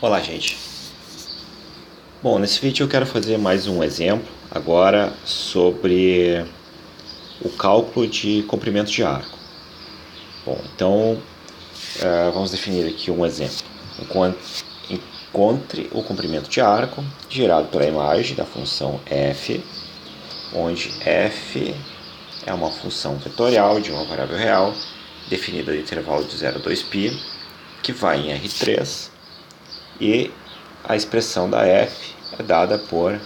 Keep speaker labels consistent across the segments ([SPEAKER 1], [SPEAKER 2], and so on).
[SPEAKER 1] Olá, gente. Bom, nesse vídeo eu quero fazer mais um exemplo agora sobre o cálculo de comprimento de arco. Bom, então vamos definir aqui um exemplo. Encontre o comprimento de arco gerado pela imagem da função f, onde f é uma função vetorial de uma variável real definida no intervalo de 0 a 2π, que vai em R3, e a expressão da f é dada por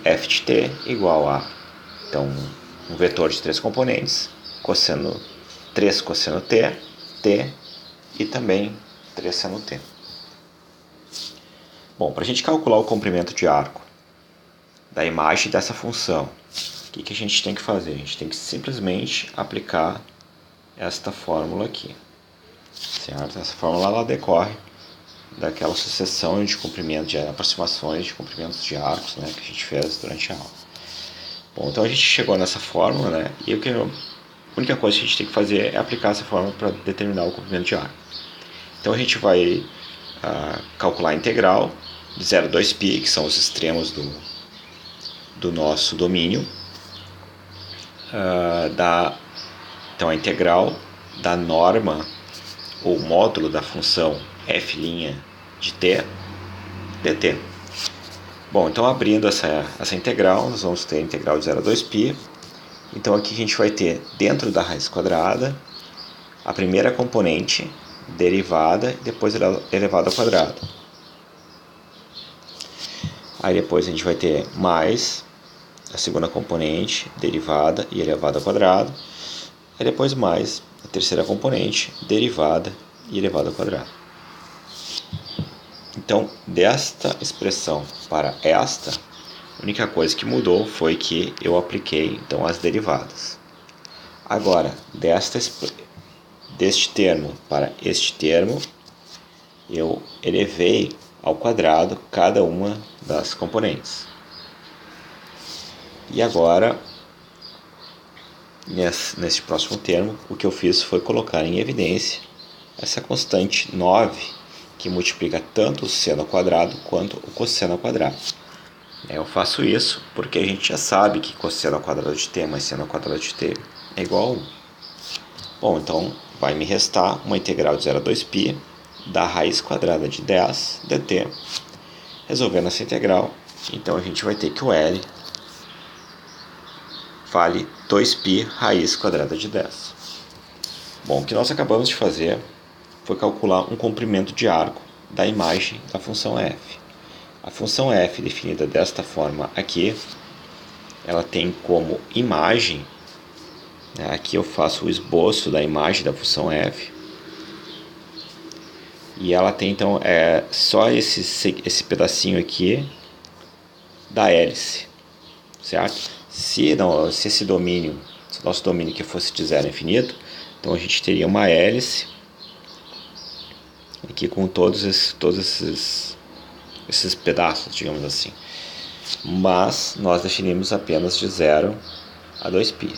[SPEAKER 1] f de t igual a, então, um vetor de 3 componentes, 3 cosseno t, t e também 3 seno t. Bom, para a gente calcular o comprimento de arco da imagem dessa função, o que a gente tem que fazer? A gente tem que simplesmente aplicar esta fórmula aqui, certo? Essa fórmula ela decorre daquela sucessão de comprimento, de aproximações de comprimentos de arcos, né, que a gente fez durante a aula. Bom, então a gente chegou nessa fórmula, né, e a única coisa que a gente tem que fazer é aplicar essa fórmula para determinar o comprimento de arco. Então a gente vai calcular a integral de 0 a 2π, que são os extremos do nosso domínio, então a integral da norma ou módulo da função f' de t dt. Bom, então abrindo essa integral, nós vamos ter a integral de 0 a 2π. Então aqui a gente vai ter dentro da raiz quadrada a primeira componente derivada e depois elevado ao quadrado. Aí depois a gente vai ter mais a segunda componente derivada e elevado ao quadrado. Aí depois mais a terceira componente derivada e elevado ao quadrado. Então, desta expressão para esta, a única coisa que mudou foi que eu apliquei então as derivadas. Agora, deste termo para este termo, eu elevei ao quadrado cada uma das componentes. E agora, neste próximo termo, o que eu fiz foi colocar em evidência essa constante 9, que multiplica tanto o seno ao quadrado quanto o cosseno ao quadrado. Eu faço isso porque a gente já sabe que cosseno ao quadrado de t mais seno ao quadrado de t é igual a 1. Bom, então vai me restar uma integral de 0 a 2π da raiz quadrada de 10 dt. Resolvendo essa integral, então a gente vai ter que o L vale 2π raiz quadrada de 10. Bom, o que nós acabamos de fazer foi calcular um comprimento de arco da imagem da função f. A função f, definida desta forma aqui, ela tem como imagem, né, aqui eu faço o esboço da imagem da função f, e ela tem então só esse pedacinho aqui da hélice, certo? Se esse domínio, se o nosso domínio aqui fosse de zero a infinito, então a gente teria uma hélice aqui com todos esses pedaços, digamos assim. Mas nós definimos apenas de 0 a 2π.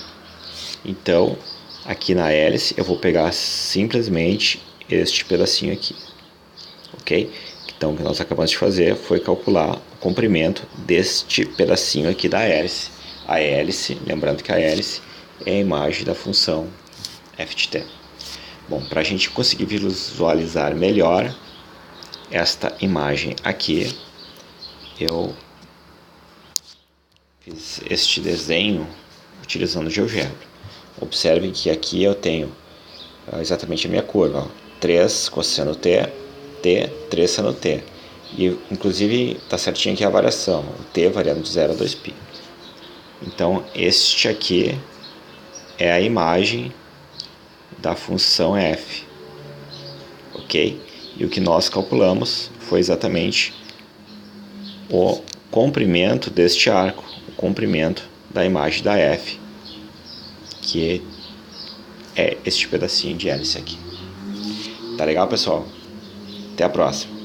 [SPEAKER 1] Então, aqui na hélice, eu vou pegar simplesmente este pedacinho aqui. Ok? Então, o que nós acabamos de fazer foi calcular o comprimento deste pedacinho aqui da hélice. A hélice, lembrando que a hélice é a imagem da função f de t. Bom, para a gente conseguir visualizar melhor esta imagem aqui, eu fiz este desenho utilizando GeoGebra. Observem que aqui eu tenho exatamente a minha curva, 3 cosseno t, t, 3 seno t. E inclusive está certinho aqui a variação, o t variando de 0 a 2π. Então este aqui é a imagem da função f, ok? E o que nós calculamos foi exatamente o comprimento deste arco, o comprimento da imagem da f, que é este pedacinho de hélice aqui. Tá legal, pessoal? Até a próxima!